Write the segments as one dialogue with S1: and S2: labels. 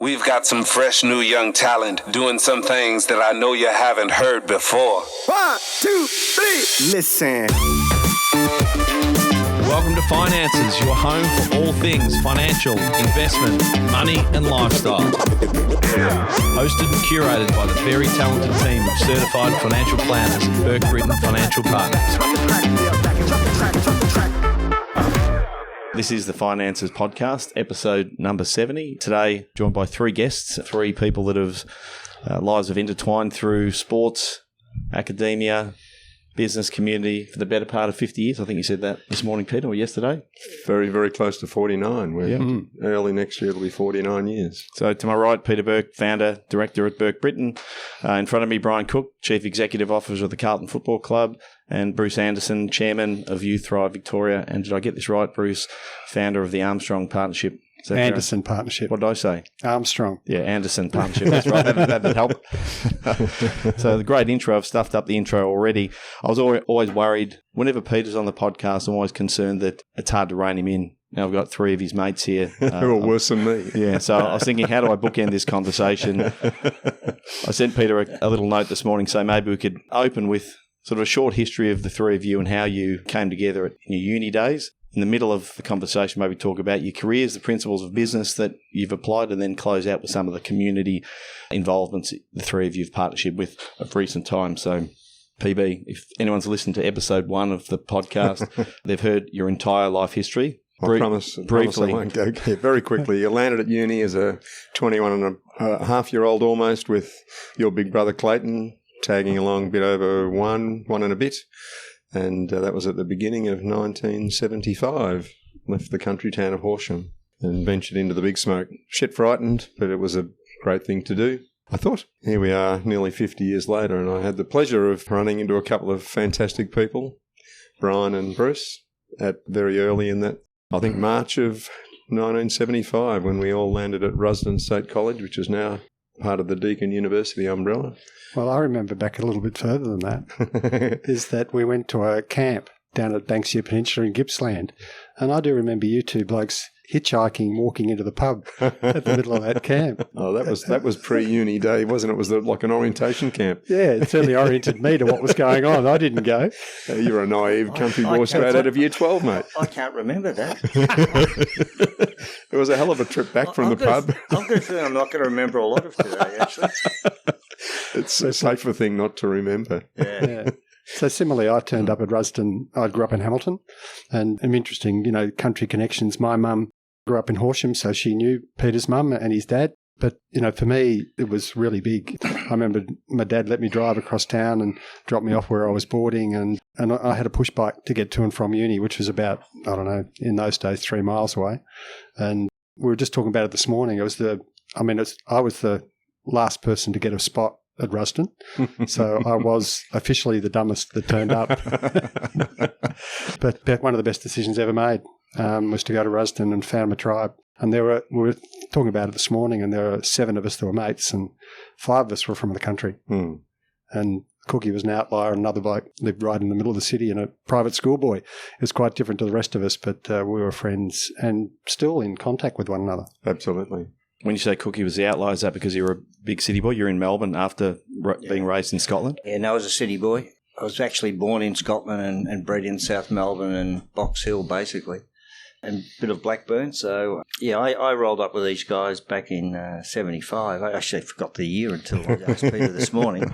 S1: We've got some fresh new young talent doing some things that I know you haven't heard before.
S2: 1, 2, 3, listen.
S3: Welcome to Finances, your home for all things financial, investment, money and lifestyle. Hosted and curated by the very talented team of certified financial planners, Burke, Britton Financial Partners. This is the Finances Podcast, episode number 70. Today, joined by three guests, three people that have lives have intertwined through sports, academia, business community for the better part of 50 years. I think you said that this morning, Peter, or yesterday.
S4: Very, very close to 49. Early next year it'll be 49 years.
S3: So to my right, Peter Burke, founder, director at Burke Britton. In front of me, Brian Cook, chief executive officer of the Carlton Football Club, and Bruce Anderson, chairman of Youthrive Victoria. And did I get this right, Bruce? Founder of the Armstrong Partnership.
S5: Anderson Partnership.
S3: What did I say?
S5: Armstrong.
S3: Yeah, Anderson Partnership. That's right. That'd help. So the great intro. I've stuffed up the intro already. I was always worried. Whenever Peter's on the podcast, I'm always concerned that it's hard to rein him in. Now I've got three of his mates here.
S4: Who are worse than me.
S3: Yeah, so I was thinking, how do I bookend this conversation? I sent Peter a little note this morning, so maybe we could open with sort of a short history of the three of you and how you came together in your uni days. In the middle of the conversation, maybe talk about your careers, the principles of business that you've applied, and then close out with some of the community involvements the three of you have partnership with of recent times. So, PB, if anyone's listened to episode 1 of the podcast, they've heard your entire life history.
S4: I promise I won't go very quickly. You landed at uni as a 21 and a half-year-old almost with your big brother Clayton tagging along a bit over one and a bit. And that was at the beginning of 1975. Left the country town of Horsham and ventured into the big smoke. Shit frightened, but it was a great thing to do, I thought. Here we are nearly 50 years later, and I had the pleasure of running into a couple of fantastic people, Brian and Bruce, at very early in that, I think, March of 1975, when we all landed at Rusden State College, which is now part of the Deakin University umbrella.
S5: Well, I remember back a little bit further than that, is that we went to a camp down at Banksia Peninsula in Gippsland, and I do remember you two blokes hitchhiking, walking into the pub at the middle of that camp.
S4: Oh, that was pre-uni day, wasn't it? It was like an orientation camp.
S5: Yeah, it certainly oriented me to what was going on. I didn't go.
S4: You're a naive country boy straight out of year 12, mate.
S6: I can't remember that.
S4: It was a hell of a trip back from the pub.
S6: I'm going to say I'm not going to remember a lot of today, actually.
S4: It's a safer thing not to remember.
S5: Yeah. So similarly, I turned up at Rusden. I grew up in Hamilton, and I'm interesting, country connections. My mum grew up in Horsham, so she knew Peter's mum and his dad. But, for me, it was really big. I remember my dad let me drive across town and drop me off where I was boarding, and I had a push bike to get to and from uni, which was about, I don't know, in those days, 3 miles away. And we were just talking about it this morning. I was the last person to get a spot at Rusden, so I was officially the dumbest that turned up. But one of the best decisions ever made was to go to Rusden and found my tribe. And we were talking about it this morning, and there were 7 of us that were mates, and 5 of us were from the country. And Cookie was an outlier, and another bloke lived right in the middle of the city in a private schoolboy. It was quite different to the rest of us, but we were friends and still in contact with one another.
S4: Absolutely.
S3: When you say Cookie was the outlier, is that because you were a big city boy? You're in Melbourne after being raised in Scotland?
S6: Yeah, no, I was a city boy. I was actually born in Scotland and bred in South Melbourne and Box Hill, basically, and a bit of Blackburn. So, yeah, I rolled up with these guys back in 75. I actually forgot the year until I asked Peter this morning.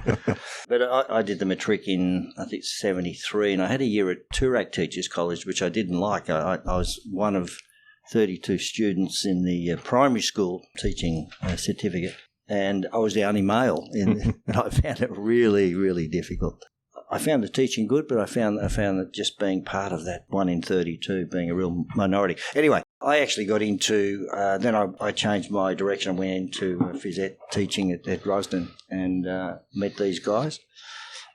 S6: But I did the matric in, I think, 73, and I had a year at Toorak Teachers College, which I didn't like. I was one of 32 students in the primary school teaching certificate, and I was the only male, and I found it really, really difficult. I found the teaching good, but I found that just being part of that 1 in 32, being a real minority. Anyway, I actually got into, then I changed my direction. I went into phys ed teaching at Rusden and met these guys.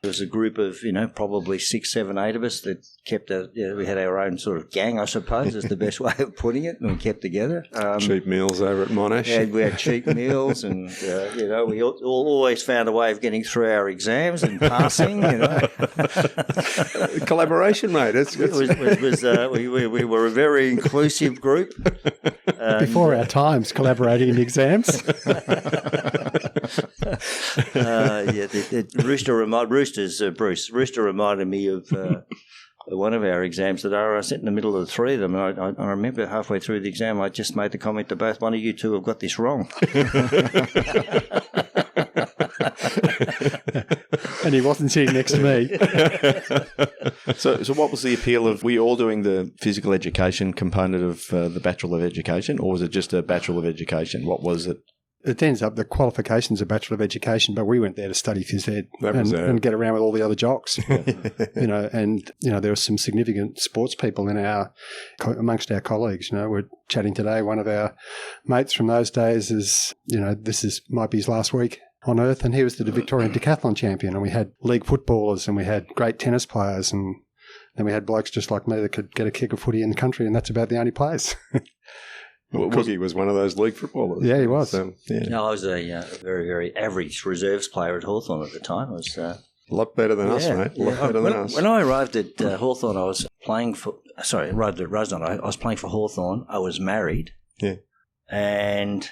S6: There was a group of, probably 6, 7, 8 of us that kept we had our own sort of gang, I suppose, is the best way of putting it, and we kept together.
S4: Cheap meals over at Monash.
S6: We had cheap meals, and, we always found a way of getting through our exams and passing,
S4: Collaboration, mate.
S6: We were a very inclusive group.
S5: Before our times, collaborating in exams. Rooster reminded me of one of our exams that I was sitting in the middle of the three of them, and I remember halfway through the exam I just made the comment to both, one of you two have got this wrong. And he wasn't sitting next to me.
S3: So what was the appeal of, were you all doing the physical education component of the Bachelor of Education, or was it just a Bachelor of Education? What was it?
S5: It ends up the qualifications are Bachelor of Education, but we went there to study phys ed and get around with all the other jocks. There were some significant sports people amongst our colleagues. We're chatting today. One of our mates from those days might be his last week on earth, and he was the Victorian decathlon champion, and we had league footballers, and we had great tennis players, and then we had blokes just like me that could get a kick of footy in the country, and that's about the only players.
S4: Well, Cookie was one of those league footballers.
S5: Yeah, he was.
S6: I was a very, very average reserves player at Hawthorn at the time. I was
S4: a lot better than us, mate. A lot better than us.
S6: When I arrived at Hawthorn, arrived at Rusden. I was playing for Hawthorn. I was married.
S4: Yeah.
S6: And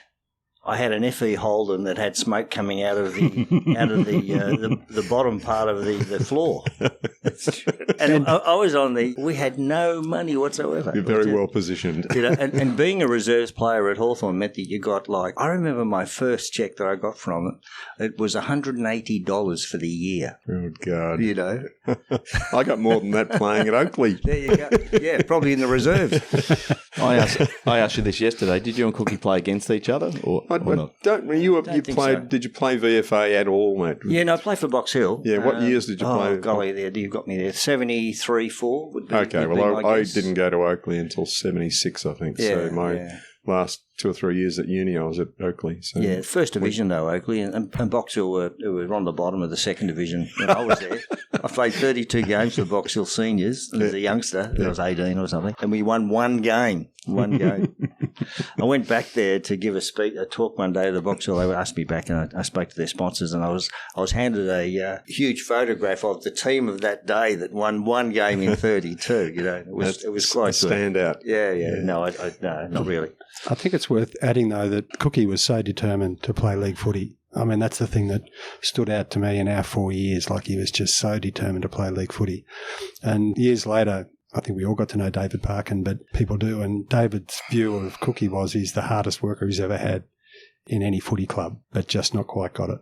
S6: I had an FE Holden that had smoke coming out of the bottom part of the floor. And I was we had no money whatsoever.
S4: You're very well positioned.
S6: And being a reserves player at Hawthorn meant that you got I remember my first cheque that I got from it was $180 for the year.
S4: Oh, God. I got more than that playing at Oakley.
S6: There you go. Yeah, probably in the reserves.
S3: I asked you this yesterday. Did you and Cookie play against each other?
S4: Did you play VFA at all, mate?
S6: Yeah, no, I played for Box Hill.
S4: Yeah, what years did you play?
S6: Oh, golly, you got me there. 73-4 would be.
S4: Okay, I didn't go to Oakley until 76, I think.
S6: Yeah,
S4: so my last 2 or 3 years at uni, I was at Oakley. So.
S6: Yeah, first division though, Oakley, and Box Hill were on the bottom of the second division when I was there. I played 32 games for Box Hill seniors as a youngster. I was 18 or something, and we won one game. I went back there to give a talk one day to the Box Hill. They asked me back, and I spoke to their sponsors, and I was handed a huge photograph of the team of that day that won one game in 32. It was quite
S4: a standout.
S6: Yeah. No, not really.
S5: I think it's worth adding, though, that Cookie was so determined to play league footy. I mean, that's the thing that stood out to me in our 4 years. He was just so determined to play league footy. And years later, I think we all got to know David Parkin, but people do. And David's view of Cookie was he's the hardest worker he's ever had in any footy club, but just not quite got it.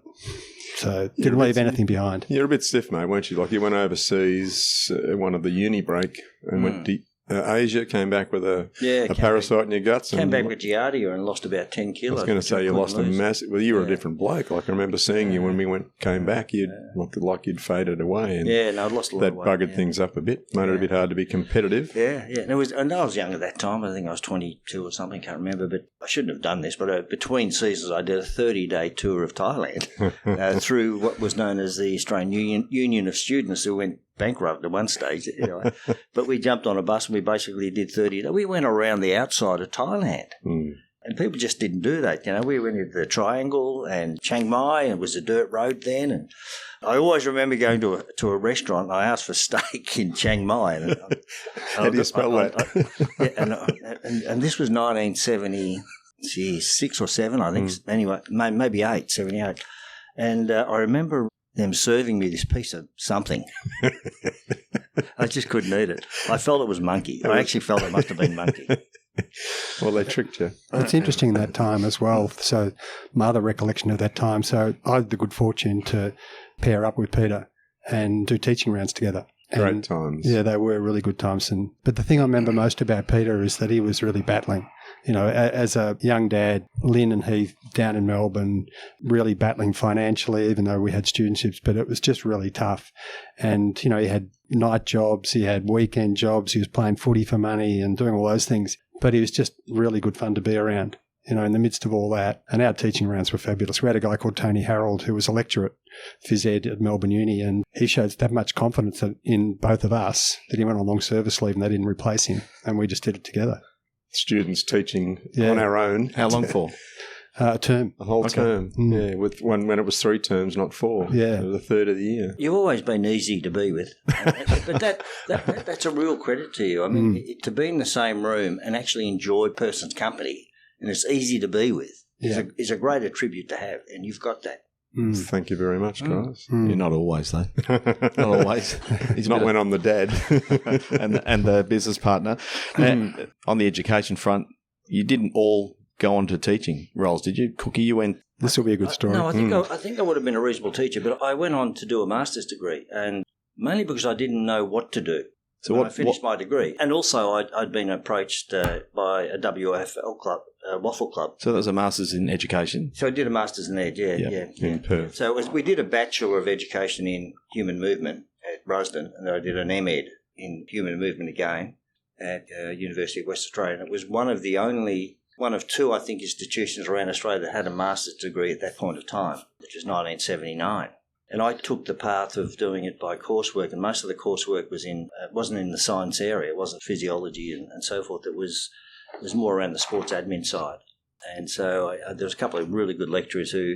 S5: So didn't leave anything behind.
S4: You're a bit stiff, mate, weren't you? You went overseas, one of the uni break, and went deep. Asia, came back with a parasite in your guts.
S6: Came back with Giardia and lost about 10 kilos.
S4: I was going to say you lost a massive... Well, you were a different bloke. I remember seeing you when we came back. You looked like you'd faded away. And
S6: I lost a lot of weight.
S4: That buggered things up a bit. Made it a bit hard to be competitive.
S6: Yeah. And I was young at that time. I think I was 22 or something. Can't remember. But I shouldn't have done this. But between seasons, I did a 30-day tour of Thailand through what was known as the Australian Union of Students, who went bankrupt at one stage, but we jumped on a bus and we basically did 30 days. We went around the outside of Thailand, and people just didn't do that. We went into the Triangle and Chiang Mai, and it was a dirt road then. And I always remember going to a restaurant. And I asked for steak in Chiang Mai. And
S4: how do you spell that?
S6: And this was 1976 or 7, I think. Anyway, maybe 78. And I remember them serving me this piece of something. I just couldn't eat it. I felt it was monkey. I actually felt it must have been monkey.
S4: Well, they tricked you.
S5: It's interesting that time as well. So my other recollection of that time, so I had the good fortune to pair up with Peter and do teaching rounds together.
S4: Great times.
S5: Yeah, they were really good times. But the thing I remember most about Peter is that he was really battling. As a young dad, Lynn and Heath down in Melbourne, really battling financially, even though we had studentships, but it was just really tough. And, he had night jobs, he had weekend jobs, he was playing footy for money and doing all those things. But he was just really good fun to be around. in the midst of all that. And our teaching rounds were fabulous. We had a guy called Tony Harold who was a lecturer at Phys Ed at Melbourne Uni, and he showed that much confidence in both of us that he went on long service leave and they didn't replace him, and we just did it together.
S4: Students teaching on our own.
S3: How long for?
S5: A term.
S4: A whole term. Yeah, with one when it was 3 terms, not 4.
S5: Yeah.
S4: The third of the year.
S6: You've always been easy to be with. But that's a real credit to you. I mean, to be in the same room and actually enjoy a person's company, and it's easy to be with, is a great attribute to have, and you've got that.
S4: Thank you very much, guys.
S3: You're not always, though. Not always.
S4: He's not when I'm the dad.
S3: and the business partner. And on the education front, you didn't all go on to teaching roles, did you? Cookie, you went...
S5: This will be a good story.
S6: No, I think I would have been a reasonable teacher, but I went on to do a master's degree, and mainly because I didn't know what to do. So when I finished my degree. And also I'd been approached by a WFL club, Waffle Club.
S3: So that was a master's in education?
S6: So I did a master's in Ed, yeah.
S4: In Perth.
S6: So we did a Bachelor of Education in Human Movement at Rusden, and then I did an MEd in Human Movement again at University of Western Australia. And it was one of 2, I think, institutions around Australia that had a master's degree at that point of time, which was 1979. And I took the path of doing it by coursework, and most of the coursework wasn't in the science area. It wasn't physiology and so forth. It was more around the sports admin side. And so there was a couple of really good lecturers who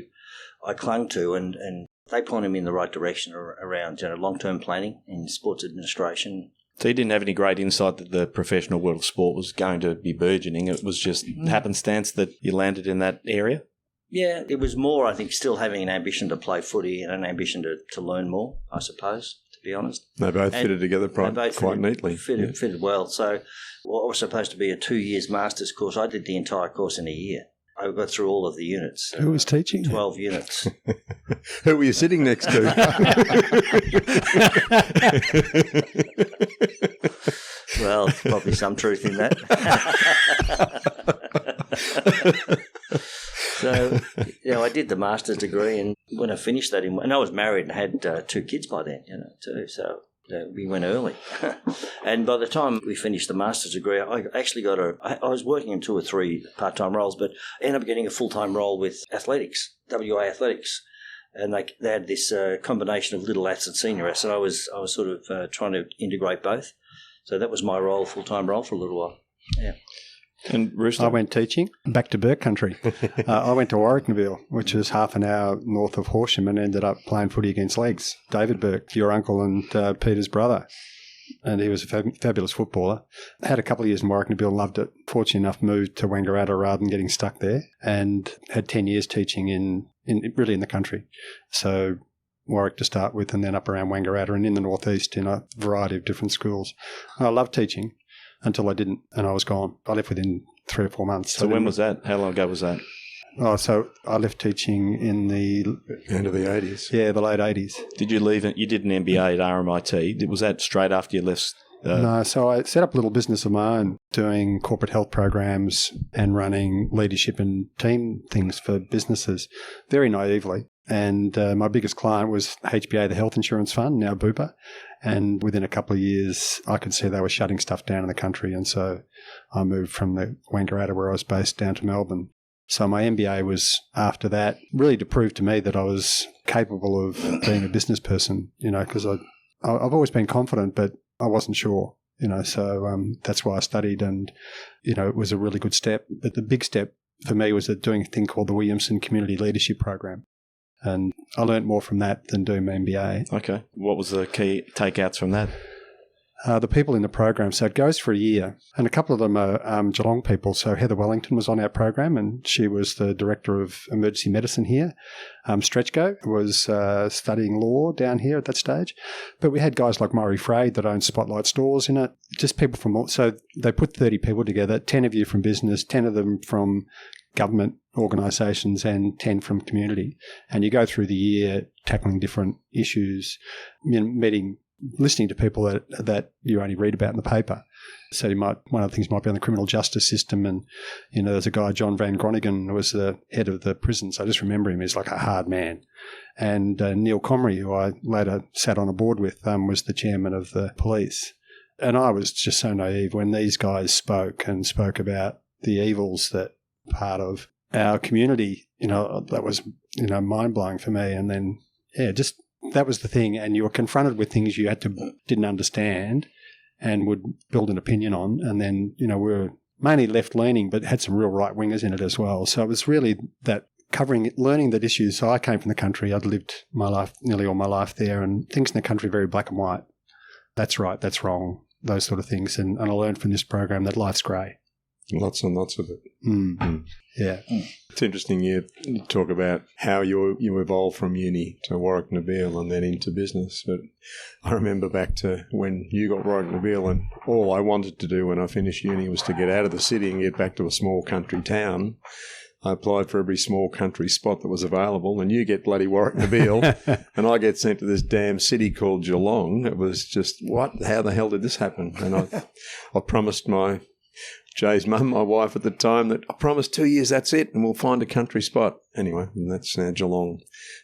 S6: I clung to, and they pointed me in the right direction around long-term planning in sports administration.
S3: So you didn't have any great insight that the professional world of sport was going to be burgeoning. It was just happenstance that you landed in that area?
S6: Yeah, it was more, I think, still having an ambition to play footy and an ambition to learn more, I suppose, to be honest.
S4: They both fitted together quite neatly.
S6: Fitted well. So what was supposed to be a 2 years master's course, I did the entire course in a year. I got through all of the units.
S5: Who was teaching?
S6: 12 units.
S4: Who were you sitting next to?
S6: Well, there's probably some truth in that. So, I did the master's degree, and when I finished that, and I was married and had 2 kids by then, too. So we went early. And by the time we finished the master's degree, I actually I was working in 2 or 3 part-time roles, but I ended up getting a full-time role with athletics, WA Athletics. And they had this combination of little aths and senior aths, and I was sort of trying to integrate both. So that was my role, full-time role for a little while. Yeah.
S3: And Rooster?
S5: I went teaching back to Burke country. I went to Warwicknville, which is half an hour north of Horsham, and ended up playing footy against Legs. David Burke, your uncle and Peter's brother. And he was a fabulous footballer. Had a couple of years in Warwicknville, loved it. Fortunate enough, moved to Wangaratta rather than getting stuck there, and had 10 years teaching in the country. So Warwick to start with, and then up around Wangaratta and in the northeast in a variety of different schools. I loved teaching until I didn't, and I was gone. I left within 3 or 4 months.
S3: So when was that? How long ago was that?
S5: Oh, so I left teaching in the
S4: end of the 80s.
S5: Yeah, the late 80s.
S3: Did you leave it? You did an MBA at RMIT. Was that straight after you left?
S5: No, so I set up a little business of my own, doing corporate health programs and running leadership and team things for businesses, very naively. And my biggest client was HBA, the health insurance fund, now Bupa. And within a couple of years, I could see they were shutting stuff down in the country. And so I moved from the Wangaratta, where I was based, down to Melbourne. So my MBA was after that, really to prove to me that I was capable of being a business person, because I've always been confident, but I wasn't sure, so that's why I studied, and, it was a really good step. But the big step for me was doing a thing called the Williamson Community Leadership Program. And I learnt more from that than doing my MBA.
S3: Okay. What was the key takeouts from that?
S5: The people in the program, so it goes for a year, and a couple of them are Geelong people. So Heather Wellington was on our program, and she was the Director of Emergency Medicine here. Stretchko was studying law down here at that stage. But we had guys like Murray Frade that owned Spotlight stores in it, just people from all. So they put 30 people together, 10 of you from business, 10 of them from government organisations, and 10 from community. And you go through the year tackling different issues, listening to people that you only read about in the paper. So one of the things might be on the criminal justice system, and there's a guy, John Van Groningen, who was the head of the prisons. I just remember him. He's like a hard man. And Neil Comrie, who I later sat on a board with, was the chairman of the police. And I was just so naive when these guys spoke about the evils that part of our community. That was, mind-blowing for me. And then, just that was the thing. And you were confronted with things you didn't understand and would build an opinion on. And then, we were mainly left-leaning, but had some real right-wingers in it as well. So it was really that learning that issues. So I came from the country. I'd lived my life, nearly all my life there, and things in the country are very black and white. That's right, that's wrong, those sort of things. And I learned from this program that life's grey.
S4: Lots and lots of it.
S5: Yeah.
S4: It's interesting you talk about how you evolved from uni to Warwick Nabil and then into business. But I remember back to when you got Warwick Nabil, and all I wanted to do when I finished uni was to get out of the city and get back to a small country town. I applied for every small country spot that was available, and you get bloody Warwick Nabil, and I get sent to this damn city called Geelong. It was just, what? How the hell did this happen? And I promised Jay's mum, my wife at the time, that I promised 2 years, that's it, and we'll find a country spot. Anyway, and that's now Geelong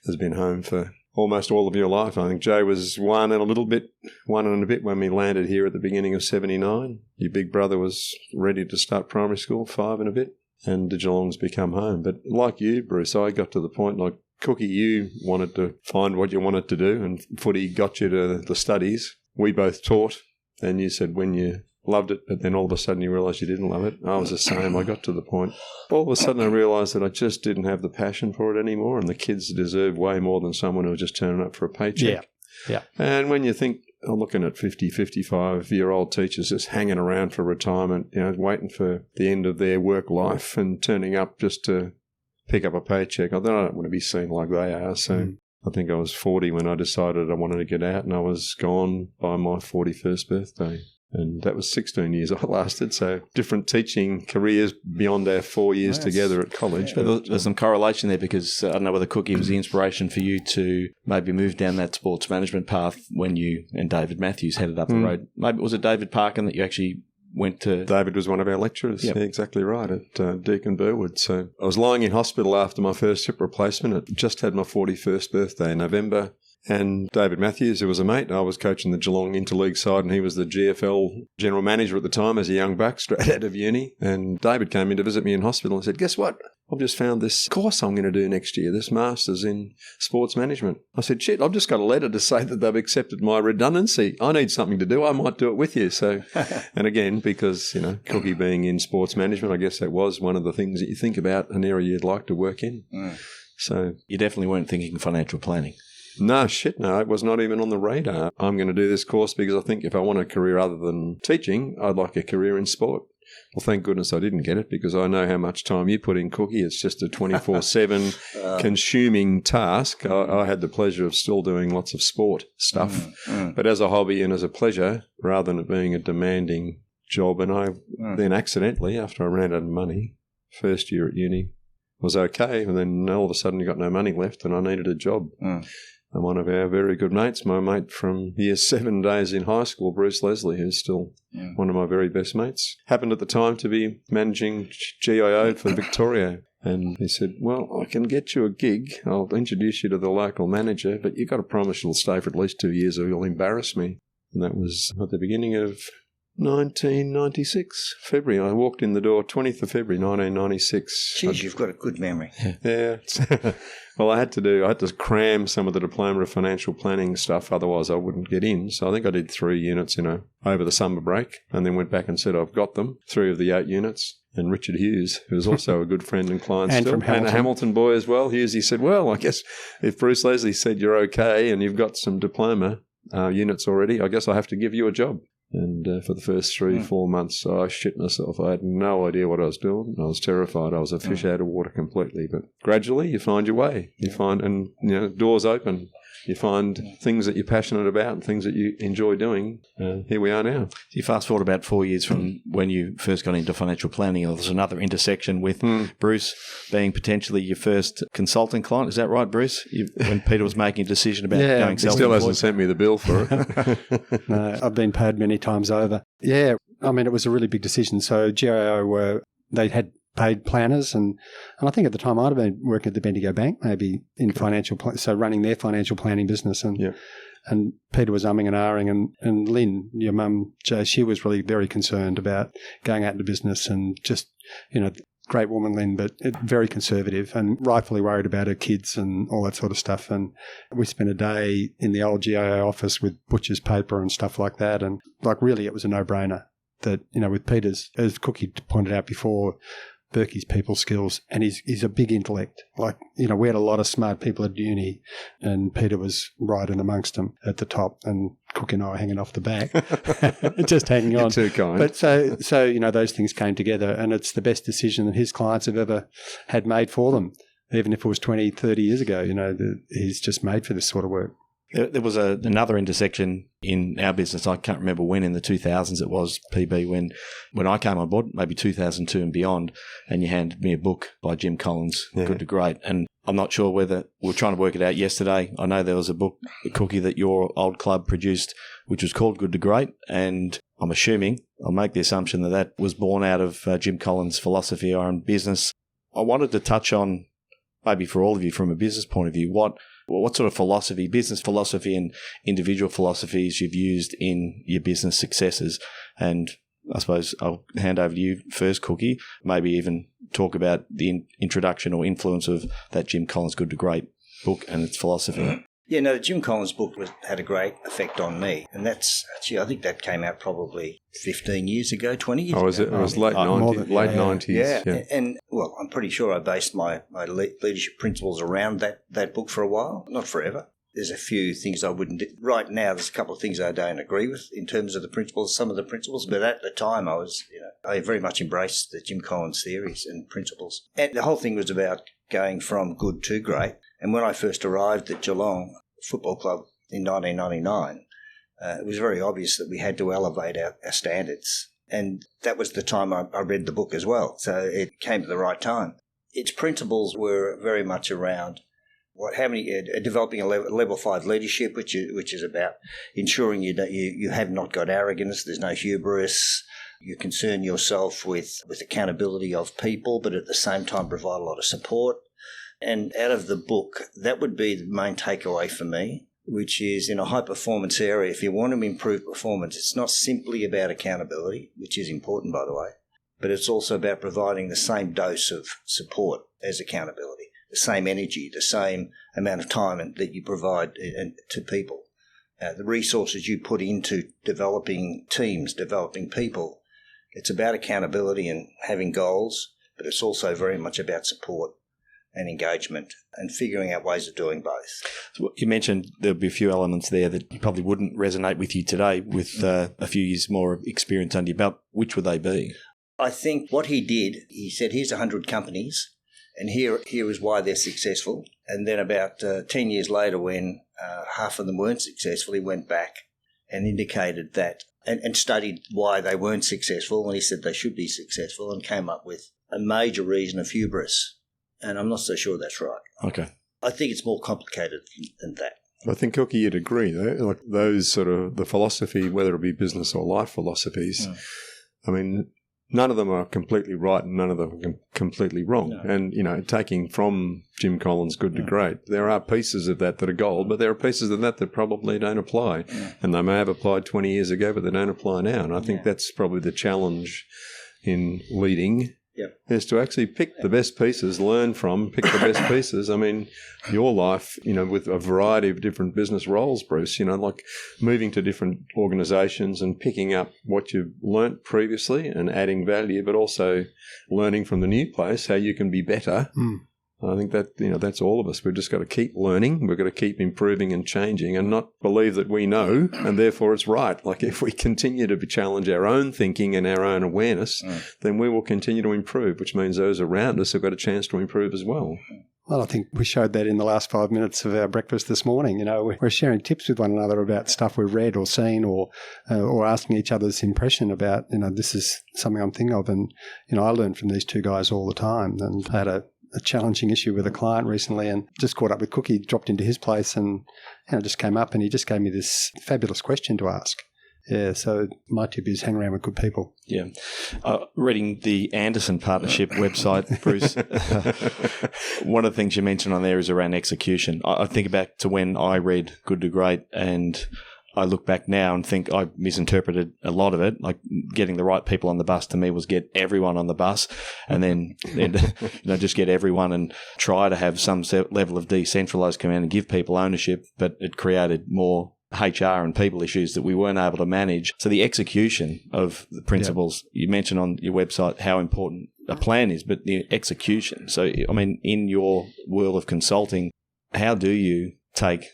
S4: has been home for almost all of your life. I think Jay was one and a bit when we landed here at the beginning of 79. Your big brother was ready to start primary school, 5 and a bit. And Geelong's become home. But like you, Bruce, I got to the point, like Cookie, you wanted to find what you wanted to do, and footy got you to the studies. We both taught, and you said when you loved it, but then all of a sudden you realised you didn't love it. I was the same. I got to the point. All of a sudden I realised that I just didn't have the passion for it anymore, and the kids deserve way more than someone who was just turning up for a paycheck.
S5: Yeah.
S4: And when you think, I'm looking at 50, 55-year-old teachers just hanging around for retirement, waiting for the end of their work life and turning up just to pick up a paycheck. I don't want to be seen like they are. So I think I was 40 when I decided I wanted to get out, and I was gone by my 41st birthday. And that was 16 years I lasted. So different teaching careers beyond our 4 years together at college.
S3: Yeah. But there's some correlation there, because I don't know whether Cookie was the inspiration for you to maybe move down that sports management path when you and David Matthews headed up the road. Maybe was it David Parkin that you actually went to?
S4: David was one of our lecturers. Yep. Yeah, exactly right, at Deakin Burwood. So I was lying in hospital after my first hip replacement. I just had my 41st birthday in November. And David Matthews, who was a mate, I was coaching the Geelong interleague side, and he was the GFL general manager at the time as a young buck, straight out of uni. And David came in to visit me in hospital and said, guess what? I've just found this course I'm going to do next year, this Masters in Sports Management. I said, shit, I've just got a letter to say that they've accepted my redundancy. I need something to do. I might do it with you. So, and again, because, Cookie being in sports management, I guess that was one of the things that you think about, an area you'd like to work in. So
S3: you definitely weren't thinking financial planning.
S4: No, it was not even on the radar. I'm going to do this course because I think if I want a career other than teaching, I'd like a career in sport. Well, thank goodness I didn't get it, because I know how much time you put in, Cookie. It's just a 24/7 consuming task. I had the pleasure of still doing lots of sport stuff, but as a hobby and as a pleasure rather than it being a demanding job. And I then accidentally, after I ran out of money, first year at uni, was okay, and then all of a sudden you got no money left and I needed a job. And one of our very good mates, my mate from year 7 days in high school, Bruce Leslie, who's still one of my very best mates, happened at the time to be managing GIO for Victoria. And he said, well, I can get you a gig. I'll introduce you to the local manager, but you've got to promise you'll stay for at least 2 years or you'll embarrass me. And that was at the beginning of 1996, February. I walked in the door, 20th of February, 1996.
S6: Jeez, you've got a good memory.
S4: Yeah. Well, I had to cram some of the diploma of financial planning stuff, otherwise I wouldn't get in. So I think I did 3 units, over the summer break, and then went back and said I've got them, 3 of the 8 units. And Richard Hughes, who's also a good friend and client
S5: and
S4: still,
S5: from Hamilton.
S4: And a Hamilton boy as well. He said, well, I guess if Bruce Leslie said you're okay and you've got some diploma units already, I guess I have to give you a job. And for the first 3-4 months, I shit myself. I had no idea what I was doing. I was terrified. I was a fish out of water completely. But gradually, you find your way. You find, and doors open. You find things that you're passionate about and things that you enjoy doing. Here we are now.
S3: You fast forward about 4 years from when you first got into financial planning. There's another intersection with Bruce being potentially your first consulting client. Is that right, Bruce? When Peter was making a decision about going self-employed.
S4: He still hasn't sent me the bill for it.
S5: No, I've been paid many times over. Yeah, I mean, it was a really big decision. So GIO they had paid planners, and I think at the time I'd have been working at the Bendigo Bank, maybe in financial, so running their financial planning business, and Peter was umming and ahhing, and Lynn, your mum, Jay, she was really very concerned about going out into business and just, great woman, Lynn, but very conservative and rightfully worried about her kids and all that sort of stuff. And we spent a day in the old GIA office with butcher's paper and stuff like that. And really it was a no-brainer that, with Peter's, as Cookie pointed out before, Burke's people skills, and he's a big intellect. We had a lot of smart people at uni, and Peter was right in amongst them at the top, and Cookie and I were hanging off the back, just hanging on.
S4: You're too kind.
S5: But so those things came together, and it's the best decision that his clients have ever had made for them. Even if it was 20, 30 years ago, he's just made for this sort of work.
S3: There was another intersection in our business. I can't remember when, in the 2000s it was, PB, when I came on board, maybe 2002 and beyond, and you handed me a book by Jim Collins, Good to Great. And I'm not sure whether we were trying to work it out yesterday. I know there was a book, Cookie, that your old club produced, which was called Good to Great. And I'm assuming, I'll make the assumption that was born out of Jim Collins' philosophy on business. I wanted to touch on, maybe for all of you from a business point of view, what sort of philosophy, business philosophy and individual philosophies you've used in your business successes. And I suppose I'll hand over to you first, Cookie, maybe even talk about the introduction or influence of that Jim Collins Good to Great book and its philosophy.
S6: Yeah, no, the Jim Collins book had a great effect on me. And that's, I think that came out probably 15 years ago, 20 years ago.
S4: It was late 90s.
S6: Yeah. And I'm pretty sure I based my leadership principles around that book for a while, not forever. There's a few things I wouldn't do. Right now, there's a couple of things I don't agree with in terms of the principles, some of the principles. But at the time, I very much embraced the Jim Collins theories and principles. And the whole thing was about going from good to great. And when I first arrived at Geelong Football Club in 1999, it was very obvious that we had to elevate our standards. And that was the time I read the book as well. So it came at the right time. Its principles were very much around developing a level 5 leadership, which is about ensuring you have not got arrogance, there's no hubris, you concern yourself with accountability of people, but at the same time provide a lot of support. And out of the book, that would be the main takeaway for me, which is in a high-performance area, if you want to improve performance, it's not simply about accountability, which is important, by the way, but it's also about providing the same dose of support as accountability, the same energy, the same amount of time that you provide to people. The resources you put into developing teams, developing people, it's about accountability and having goals, but it's also very much about support and engagement and figuring out ways of doing both.
S3: So you mentioned there'll be a few elements there that probably wouldn't resonate with you today with a few years more experience under your belt. Which would they be?
S6: I think what he did, he said, here's 100 companies and here is why they're successful. And then about 10 years later, when half of them weren't successful, he went back and indicated that and studied why they weren't successful. And he said they should be successful and came up with a major reason of hubris. And I'm not so sure that's right.
S3: Okay.
S6: I think it's more complicated than that.
S4: I think, Cookie, you'd agree, though, like those sort of the philosophy, whether it be business or life philosophies, I mean, none of them are completely right and none of them are completely wrong. No. And, taking from Jim Collins' Good to Great, there are pieces of that are gold, but there are pieces of that probably don't apply. Yeah. And they may have applied 20 years ago, but they don't apply now. And I think that's probably the challenge in leading.
S6: Yep.
S4: Is to actually pick the best pieces, learn from, pick the best pieces. I mean, your life, with a variety of different business roles, Bruce, like moving to different organisations and picking up what you've learnt previously and adding value, but also learning from the new place how you can be better. I think that, that's all of us. We've just got to keep learning. We've got to keep improving and changing and not believe that we know and therefore it's right. Like if we continue to challenge our own thinking and our own awareness, then we will continue to improve, which means those around us have got a chance to improve as well.
S5: Well, I think we showed that in the last 5 minutes of our breakfast this morning. We're sharing tips with one another about stuff we've read or seen or asking each other's impression about, this is something I'm thinking of. And, I learn from these two guys all the time. And I had a challenging issue with a client recently and just caught up with Cookie, dropped into his place and just came up and he just gave me this fabulous question to ask. Yeah, so my tip is hang around with good people.
S3: Yeah. Reading the Anderson Partnership website, Bruce, one of the things you mentioned on there is around execution. I think back to when I read Good to Great and I look back now and think I misinterpreted a lot of it. Like getting the right people on the bus to me was get everyone on the bus and then just get everyone and try to have some level of decentralized command and give people ownership, but it created more HR and people issues that we weren't able to manage. So the execution of the principles, you mentioned on your website how important a plan is, but the execution. So, I mean, in your world of consulting, how do you take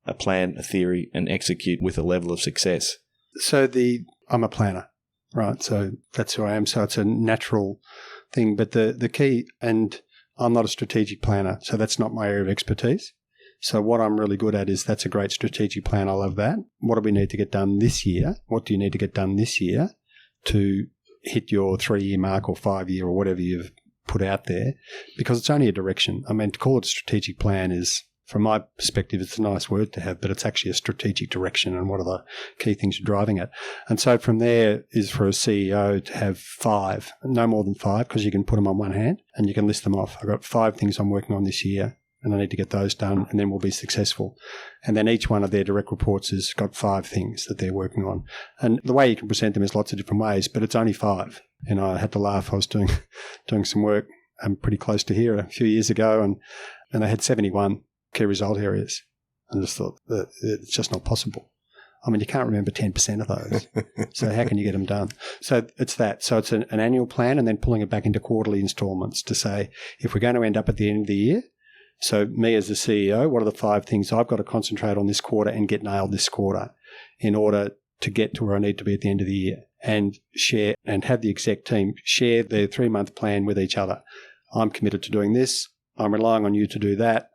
S3: a plan, a theory, and execute with a level of success?
S5: So I'm a planner, right? So that's who I am. So it's a natural thing. But the key, and I'm not a strategic planner, so that's not my area of expertise. So what I'm really good at is that's a great strategic plan. I love that. What do we need to get done this year? What do you need to get done this year to hit your 3-year mark or 5-year or whatever you've put out there? Because it's only a direction. I mean, to call it a strategic plan is, from my perspective, it's a nice word to have, but it's actually a strategic direction and what are the key things you're driving at. And so from there is for a CEO to have 5, no more than 5, because you can put them on one hand and you can list them off. I've got 5 things I'm working on this year and I need to get those done and then we'll be successful. And then each one of their direct reports has got 5 things that they're working on. And the way you can present them is lots of different ways, but it's only 5. And I had to laugh. I was doing some work pretty close to here a few years ago and I had 71 key result areas. I just thought that it's just not possible. I mean, you can't remember 10% of those. So how can you get them done? So it's that. So it's an annual plan and then pulling it back into quarterly installments to say, if we're going to end up at the end of the year, so me as the CEO, what are the 5 things I've got to concentrate on this quarter and get nailed this quarter in order to get to where I need to be at the end of the year, and share and have the exec team share their 3-month plan with each other. I'm committed to doing this. I'm relying on you to do that.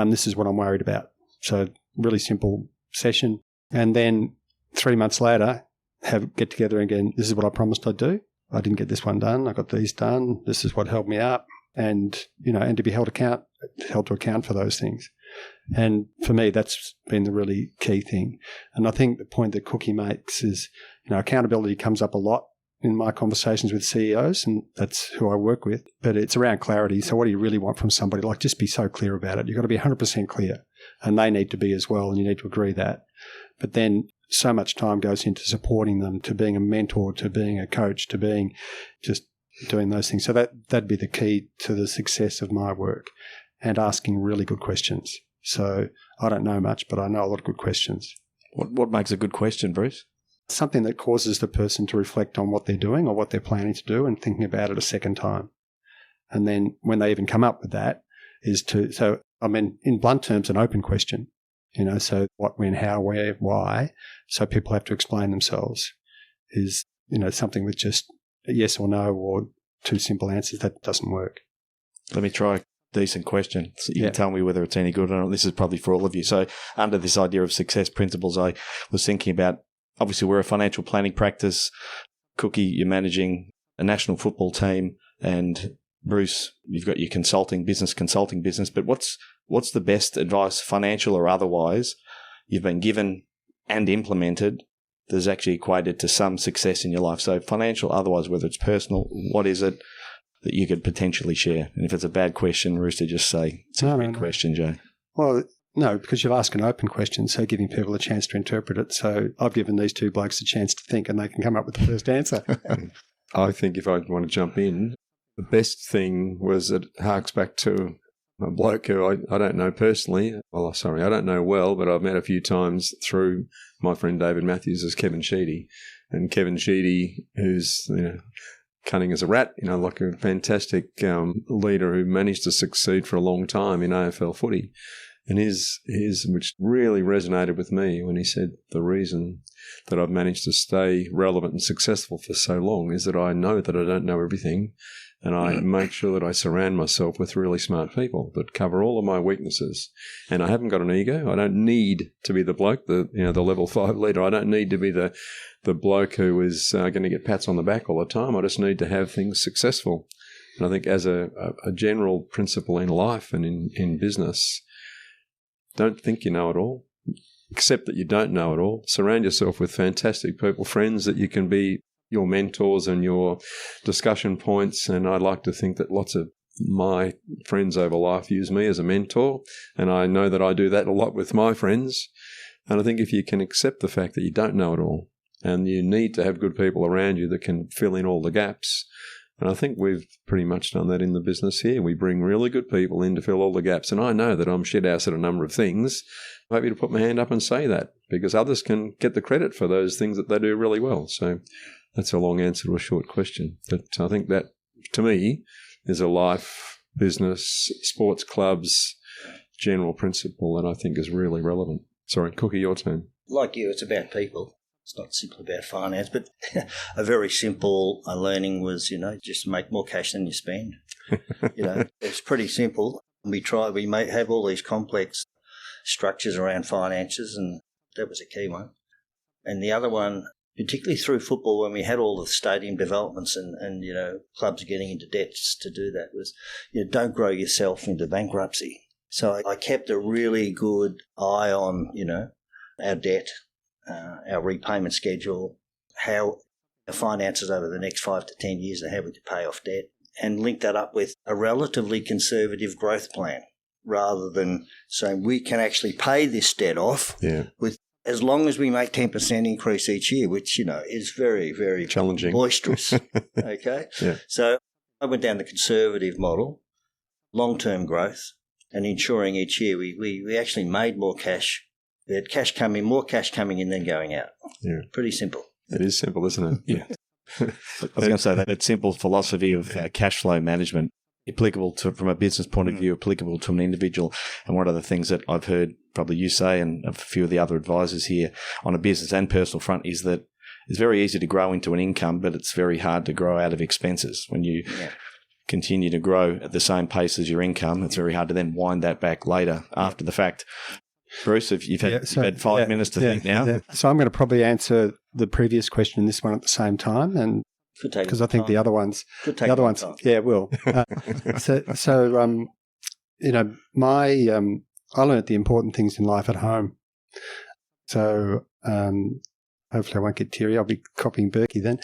S5: This is what I'm worried about. So really simple session. And then 3 months later, get together again. This is what I promised I'd do. I didn't get this one done. I got these done. This is what held me up. And, and to be held to account for those things. And for me, that's been the really key thing. And I think the point that Cookie makes is, accountability comes up a lot in my conversations with CEOs, and that's who I work with, but it's around clarity. So what do you really want from somebody? Like, just be so clear about it. You've got to be 100% clear, and they need to be as well, and you need to agree that. But then so much time goes into supporting them, to being a mentor, to being a coach, to being just doing those things. So that'd be the key to the success of my work, and asking really good questions. So I don't know much, but I know a lot of good questions.
S3: What makes a good question, Bruce?
S5: Something that causes the person to reflect on what they're doing or what they're planning to do and thinking about it a second time. And then when they even come up with that in blunt terms, an open question, so what, when, how, where, why. So people have to explain themselves is, something with just a yes or no or 2 simple answers. That doesn't work.
S3: Let me try a decent question. So you can tell me whether it's any good or not. This is probably for all of you. So under this idea of success principles, I was thinking about, obviously, we're a financial planning practice. Cookie, you're managing a national football team, and Bruce, you've got your consulting business. But what's the best advice, financial or otherwise, you've been given and implemented that's actually equated to some success in your life? So financial, otherwise, whether it's personal, what is it that you could potentially share? And if it's a bad question, Rooster, just say it's a bad question, Joe.
S5: Well, no, because you'll ask an open question, so giving people a chance to interpret it. So I've given these 2 blokes a chance to think and they can come up with the first answer.
S4: I think if I want to jump in, the best thing was it harks back to a bloke who I don't know personally. Well, sorry, I don't know well, but I've met a few times through my friend David Matthews as Kevin Sheedy. And Kevin Sheedy, who's cunning as a rat, like a fantastic leader who managed to succeed for a long time in AFL footy. And his, which really resonated with me when he said, the reason that I've managed to stay relevant and successful for so long is that I know that I don't know everything, and I make sure that I surround myself with really smart people that cover all of my weaknesses. And I haven't got an ego. I don't need to be the bloke, the level 5 leader. I don't need to be the bloke who is going to get pats on the back all the time. I just need to have things successful. And I think as a general principle in life and in business, don't think you know it all. Accept that you don't know it all. Surround yourself with fantastic people, friends that you can be your mentors and your discussion points. And I like to think that lots of my friends over life use me as a mentor. And I know that I do that a lot with my friends. And I think if you can accept the fact that you don't know it all and you need to have good people around you that can fill in all the gaps, and I think we've pretty much done that in the business here. We bring really good people in to fill all the gaps. And I know that I'm shit house at a number of things. I'm happy to put my hand up and say that because others can get the credit for those things that they do really well. So that's a long answer to a short question. But I think that, to me, is a life, business, sports clubs, general principle that I think is really relevant. Sorry, Cookie, your turn.
S6: Like you, it's about people. It's not simply about finance, but a very simple learning was, just make more cash than you spend. It's pretty simple. We may have all these complex structures around finances, and that was a key one. And the other one, particularly through football, when we had all the stadium developments and clubs getting into debts to do that, was, don't grow yourself into bankruptcy. So I kept a really good eye on, our debt, our repayment schedule, how our finances over the next 5 to 10 years are having to pay off debt, and link that up with a relatively conservative growth plan rather than saying we can actually pay this debt off with as long as we make 10% increase each year, which, is very, very
S4: challenging,
S6: boisterous. Okay?
S4: Yeah.
S6: So I went down the conservative model, long-term growth, and ensuring each year we actually made more cash. We had more cash coming in than going out. Yeah. Pretty simple.
S4: It is simple, isn't it?
S3: Yeah. I was going to say that simple philosophy of cash flow management, applicable to, from a business point of view, applicable to an individual. And one of the things that I've heard probably you say and a few of the other advisors here on a business and personal front is that it's very easy to grow into an income, but it's very hard to grow out of expenses. When you continue to grow at the same pace as your income, it's very hard to then wind that back later after the fact. Bruce, if you've had 5 minutes to think now.
S5: Yeah. So I'm going to probably answer the previous question and this one at the same time, and because I think the other ones, yeah, will. I learnt the important things in life at home. So hopefully I won't get teary. I'll be copying Burke then.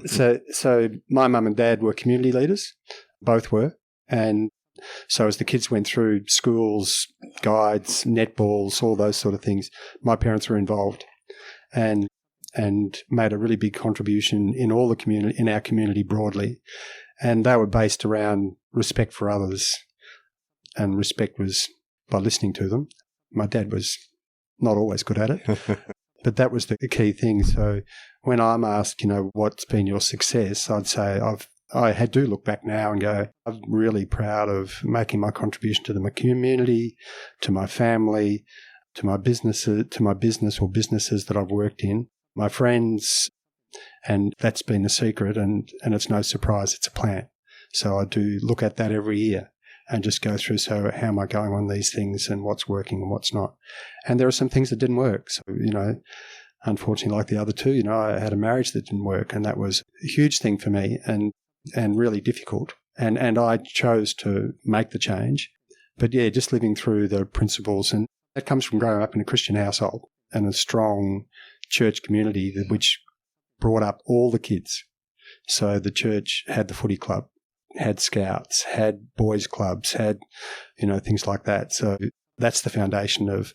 S5: So my mum and dad were community leaders, both were, and so as the kids went through schools, guides, netballs, all those sort of things, my parents were involved and made a really big contribution in all the community, in our community broadly. And they were based around respect for others, and respect was by listening to them. My dad was not always good at it, but that was the key thing. So when I'm asked, what's been your success, I'd say I do look back now and go, I'm really proud of making my contribution to my community, to my family, to my business or businesses that I've worked in, my friends, and that's been the secret. And it's no surprise, it's a plan. So I do look at that every year and just go through, so how am I going on these things and what's working and what's not? And there are some things that didn't work. So, unfortunately, like the other two, I had a marriage that didn't work, and that was a huge thing for me and really difficult. And I chose to make the change. But yeah, just living through the principles, and that comes from growing up in a Christian household and a strong church community which brought up all the kids. So the church had the footy club, had scouts, had boys clubs, had, things like that. So that's the foundation of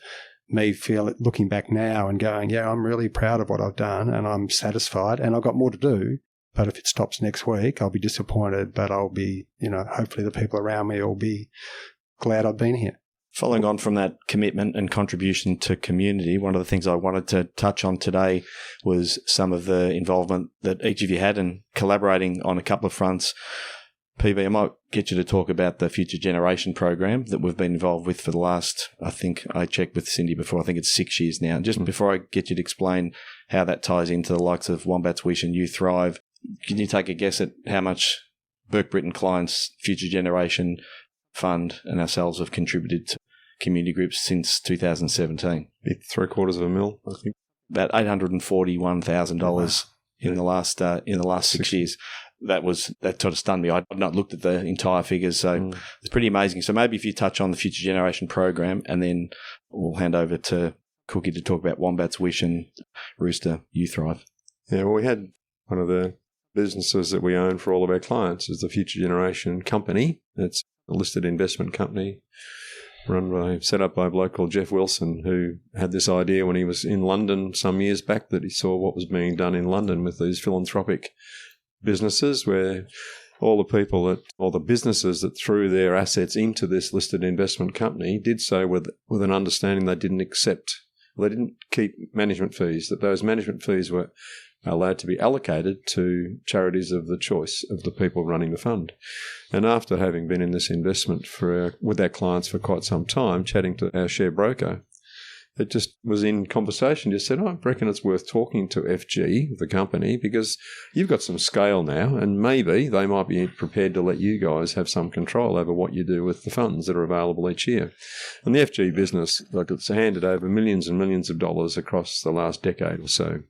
S5: me looking back now and going, yeah, I'm really proud of what I've done and I'm satisfied and I've got more to do. But if it stops next week, I'll be disappointed, but I'll be, hopefully the people around me will be glad I've been here.
S3: Following on from that commitment and contribution to community, one of the things I wanted to touch on today was some of the involvement that each of you had in collaborating on a couple of fronts. PB, I might get you to talk about the Future Generation program that we've been involved with for the last, I think I checked with Cindy before, I think it's 6 years now. Just before I get you to explain how that ties into the likes of Wombats Wish and Youthrive, can you take a guess at how much Burke Britton clients, Future Generation Fund and ourselves have contributed to community groups since 2017?
S4: $750,000, I think.
S3: About $841,000 in the last 6 years. That sort of stunned me. I'd not looked at the entire figures, so it's pretty amazing. So maybe if you touch on the Future Generation program, and then we'll hand over to Cookie to talk about Wombats Wish and Rooster Youthrive.
S4: Yeah, well, we had one of the businesses that we own for all of our clients is the Future Generation Company. It's a listed investment company. set up by a bloke called Jeff Wilson, who had this idea when he was in London some years back that he saw what was being done in London with these philanthropic businesses where all the people or the businesses that threw their assets into this listed investment company did so with an understanding they didn't keep management fees, that those management fees were allowed to be allocated to charities of the choice of the people running the fund. And after having been in this investment with our clients for quite some time, chatting to our share broker, it just was in conversation, just said, I reckon it's worth talking to FG, the company, because you've got some scale now and maybe they might be prepared to let you guys have some control over what you do with the funds that are available each year. And the FG business, it's handed over millions and millions of dollars across the last decade or so.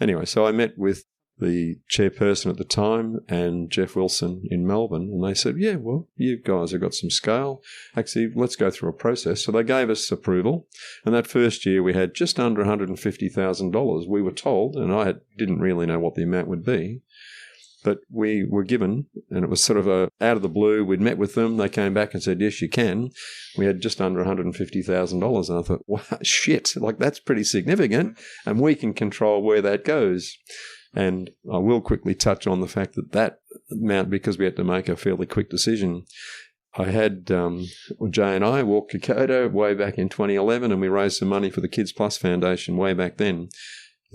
S4: Anyway, so I met with the chairperson at the time and Jeff Wilson in Melbourne, and they said, yeah, well, you guys have got some scale. Actually, let's go through a process. So they gave us approval, and that first year we had just under $150,000. We were told, and I didn't really know what the amount would be, but we were given, and it was sort of out of the blue. We'd met with them. They came back and said, yes, you can. We had just under $150,000, and I thought, wow, shit, that's pretty significant, and we can control where that goes. And I will quickly touch on the fact that amount, because we had to make a fairly quick decision. I had Jay and I walked Kokoda way back in 2011, and we raised some money for the Kids Plus Foundation way back then.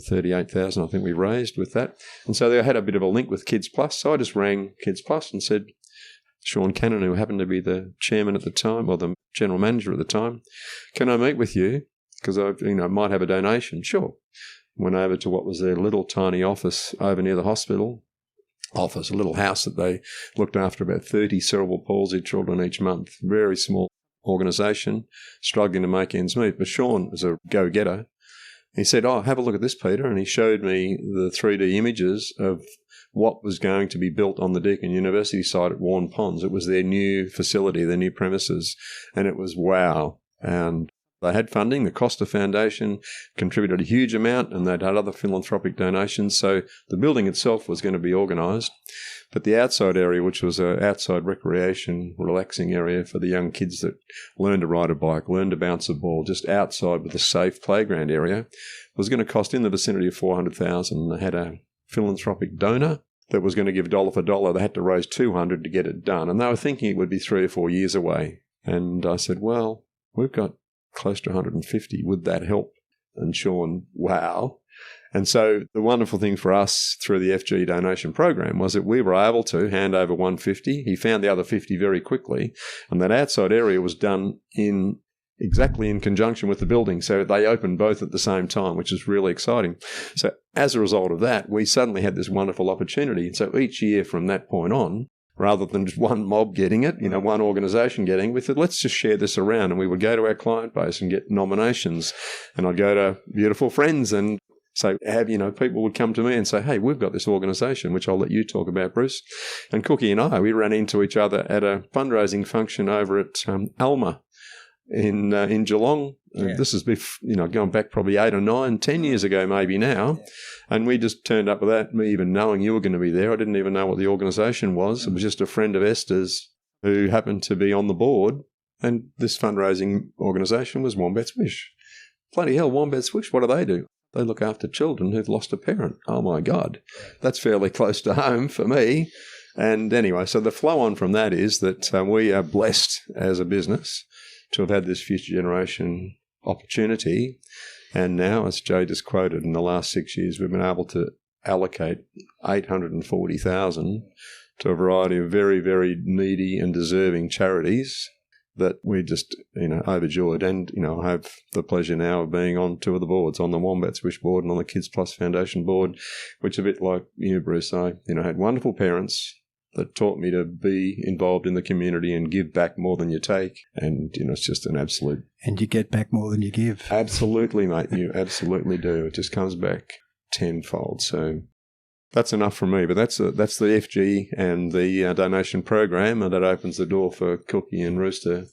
S4: $38,000 I think we raised with that. And so they had a bit of a link with Kids Plus. So I just rang Kids Plus and said, Sean Cannon, who happened to be the chairman at the time, or the general manager at the time, can I meet with you? Because I might have a donation. Sure. Went over to what was their little tiny office over near the hospital. A little house that they looked after about 30 cerebral palsy children each month. Very small organisation, struggling to make ends meet. But Sean was a go-getter. He said, have a look at this, Peter. And he showed me the 3D images of what was going to be built on the Deakin University site at Warren Ponds. It was their new facility, their new premises. And it was wow. And they had funding. The Costa Foundation contributed a huge amount, and they'd had other philanthropic donations. So the building itself was going to be organised. But the outside area, which was an outside recreation, relaxing area for the young kids that learn to ride a bike, learn to bounce a ball, just outside with a safe playground area, was going to cost in the vicinity of $400,000. They had a philanthropic donor that was going to give dollar for dollar. They had to raise $200 to get it done. And they were thinking it would be 3 or 4 years away. And I said, well, we've got close to 150. Would that help? And Sean, wow. And so the wonderful thing for us through the FG donation program was that we were able to hand over 150. He found the other 50 very quickly. And that outside area was done exactly in conjunction with the building. So they opened both at the same time, which is really exciting. So as a result of that, we suddenly had this wonderful opportunity. And so each year from that point on, rather than just one mob getting it, one organisation getting it, we said, let's just share this around. And we would go to our client base and get nominations. And I'd go to beautiful friends and say, people would come to me and say, hey, we've got this organisation, which I'll let you talk about, Bruce. And Cookie and I, we ran into each other at a fundraising function over at Alma in Geelong. Yeah. This is going back probably 8 or 9, 10 years ago maybe now. Yeah. And we just turned up without me even knowing you were going to be there. I didn't even know what the organisation was. It was just a friend of Esther's who happened to be on the board. And this fundraising organisation was Wombats Wish. Bloody hell, Wombats Wish, what do? They look after children who've lost a parent. Oh, my God. That's fairly close to home for me. And anyway, so the flow on from that is that we are blessed as a business to have had this future generation opportunity. And now, as Jay just quoted, in the last 6 years, we've been able to allocate $840,000 to a variety of very, very needy and deserving charities that we just, overjoyed. And, I have the pleasure now of being on 2 of the boards, on the Wombats Wish board and on the Kids Plus Foundation board, which a bit like you, Bruce, I, had wonderful parents that taught me to be involved in the community and give back more than you take. And, it's just an absolute...
S5: And you get back more than you give.
S4: Absolutely, mate. You absolutely do. It just comes back tenfold. So that's enough from me. But that's the FG and the donation program, and that opens the door for Cookie and Rooster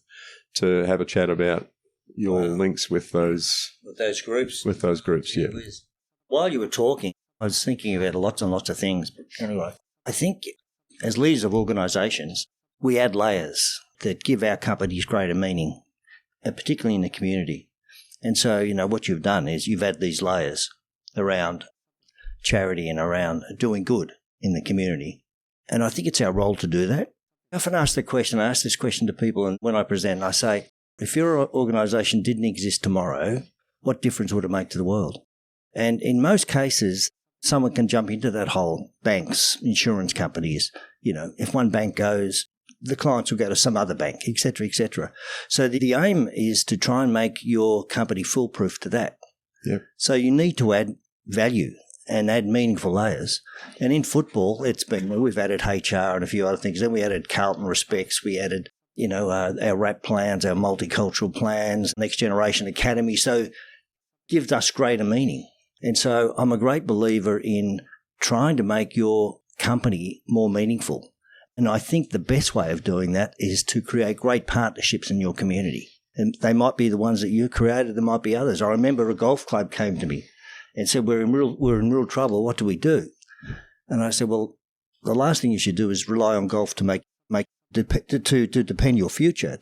S4: to have a chat about your links with those...
S6: With those groups?
S4: With those groups, yeah.
S6: While you were talking, I was thinking about lots and lots of things. But anyway, I think... as leaders of organisations, we add layers that give our companies greater meaning. particularly in the community. And so, what you've done is you've had these layers around charity and around doing good in the community. And I think it's our role to do that. I often ask I ask this question to people, and when I present, I say, if your organisation didn't exist tomorrow, what difference would it make to the world? And in most cases, someone can jump into that hole. Banks, insurance companies, if one bank goes, the clients will go to some other bank, et cetera, et cetera. So the aim is to try and make your company foolproof to that.
S4: Yep.
S6: So you need to add value and add meaningful layers. And in football, we've added HR and a few other things. Then we added Carlton Respects. We added, our RAP plans, our multicultural plans, Next Generation Academy. So gives us greater meaning. And so I'm a great believer in trying to make your company more meaningful. And I think the best way of doing that is to create great partnerships in your community. And they might be the ones that you created, there might be others. I remember a golf club came to me and said, we're in real trouble, what do we do? And I said, well, the last thing you should do is rely on golf to depend your future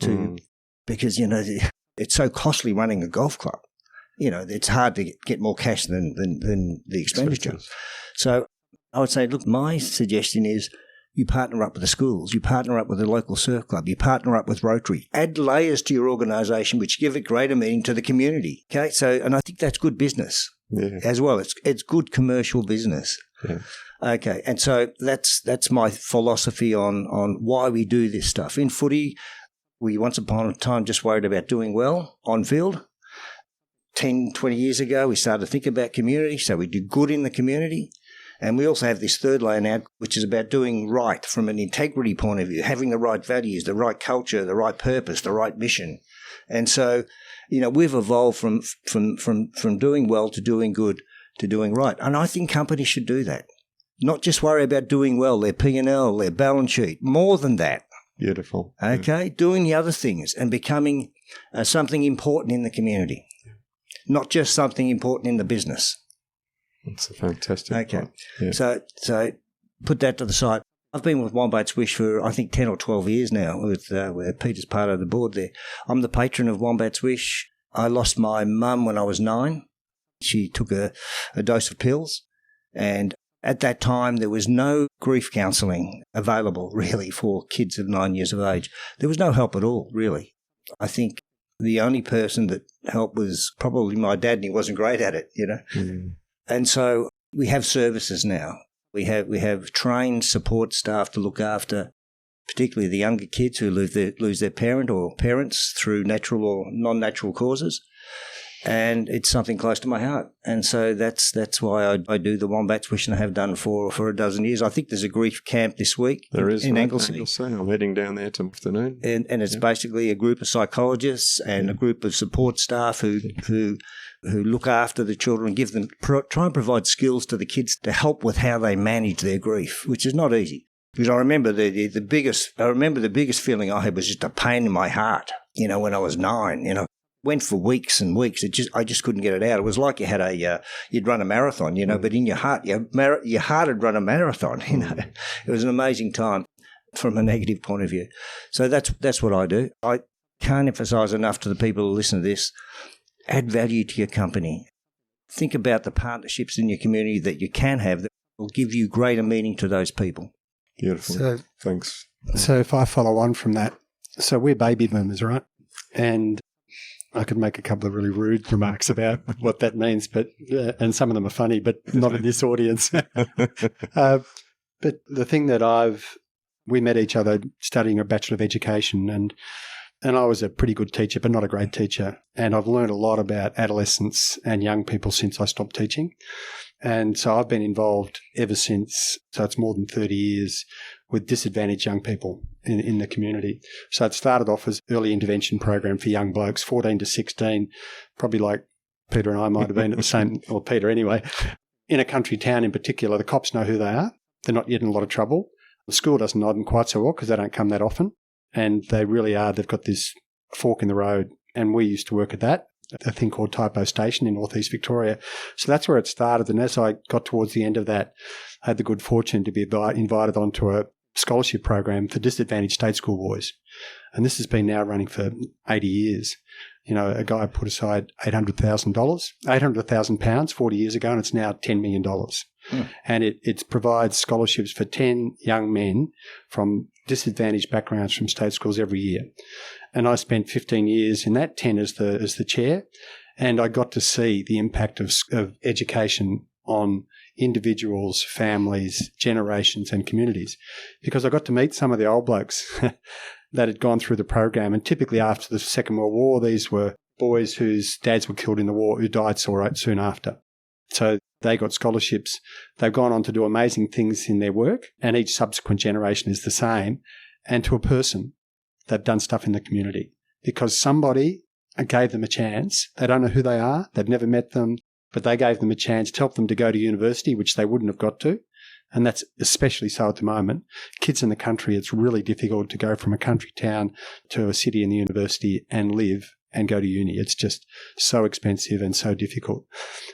S6: because, it's so costly running a golf club. It's hard to get more cash than the expenditure. So I would say, look, my suggestion is you partner up with the schools, you partner up with the local surf club, you partner up with Rotary. Add layers to your organisation which give it greater meaning to the community. Okay, and I think that's good business as well. It's good commercial business.
S4: Yeah.
S6: Okay, and so that's my philosophy on why we do this stuff. In footy, we once upon a time just worried about doing well on field. 10, 20 years ago, we started to think about community, so we do good in the community. And we also have this third layer now, which is about doing right from an integrity point of view, having the right values, the right culture, the right purpose, the right mission. And so, we've evolved from doing well to doing good to doing right. And I think companies should do that. Not just worry about doing well, their P&L, their balance sheet, more than that.
S4: Beautiful.
S6: Okay, doing the other things and becoming something important in the community, not just something important in the business.
S4: That's a fantastic
S6: Okay.
S4: point. Yeah.
S6: So put that to the side. I've been with Wombats Wish for, I think, 10 or 12 years now, where Peter's part of the board there. I'm the patron of Wombats Wish. I lost my mum when I was 9. She took a dose of pills, and at that time there was no grief counselling available, really, for kids of 9 years of age. There was no help at all, really. I think the only person that helped was probably my dad, and he wasn't great at it, And so we have services now. We have trained support staff to look after particularly the younger kids who lose their parent or parents through natural or non-natural causes. And it's something close to my heart. And so that's why I do the Wombats Wish, and I have done for a dozen years. I think there's a grief camp this week.
S4: There is
S6: in Anglesey.
S4: I'm heading down there tomorrow afternoon.
S6: And it's basically a group of psychologists and a group of support staff who look after the children, try and provide skills to the kids to help with how they manage their grief, which is not easy. Because I remember the biggest feeling I had was just a pain in my heart, when I was 9, Went for weeks and weeks. I just couldn't get it out. It was like you had you'd run a marathon, but in your heart, your heart had run a marathon, It was an amazing time from a negative point of view. So that's what I do. I can't emphasise enough to the people who listen to this, add value to your company. Think about the partnerships in your community that you can have that will give you greater meaning to those people.
S4: Beautiful.
S5: So,
S4: thanks.
S5: So if I follow on from that, so we're baby boomers, right? And I could make a couple of really rude remarks about what that means, but and some of them are funny, but not in this audience. But the thing that we met each other studying a Bachelor of Education, and I was a pretty good teacher, but not a great teacher. And I've learned a lot about adolescents and young people since I stopped teaching. And so I've been involved ever since, so it's more than 30 years, with disadvantaged young people in the community. So it started off as early intervention program for young blokes, 14 to 16, probably like Peter and I might have been at the same, or Peter anyway. In a country town in particular, the cops know who they are. They're not yet in a lot of trouble. The school doesn't know them quite so well because they don't come that often. And they really are, they've got this fork in the road. And we used to work at that, a thing called Typo Station in Northeast Victoria. So that's where it started. And as I got towards the end of that, I had the good fortune to be invited onto a scholarship program for disadvantaged state school boys. And this has been now running for 80 years. You know, a guy put aside £800,000 40 years ago, and it's now $10 million. And it provides scholarships for 10 young men from disadvantaged backgrounds from state schools every year. And I spent 15 years in that, 10 as the chair, and I got to see the impact of education on individuals, families, generations and communities, because I got to meet some of the old blokes that had gone through the program. And typically after the Second World War, these were boys whose dads were killed in the war who died soon after. So they got scholarships. They've gone on to do amazing things in their work, and each subsequent generation is the same. And to a person, they've done stuff in the community because somebody gave them a chance. They don't know who they are. They've never met them, but they gave them a chance to help them to go to university, which they wouldn't have got to. And that's especially so at the moment. Kids in the country, it's really difficult to go from a country town to a city and the university and live and go to uni. It's just so expensive and so difficult.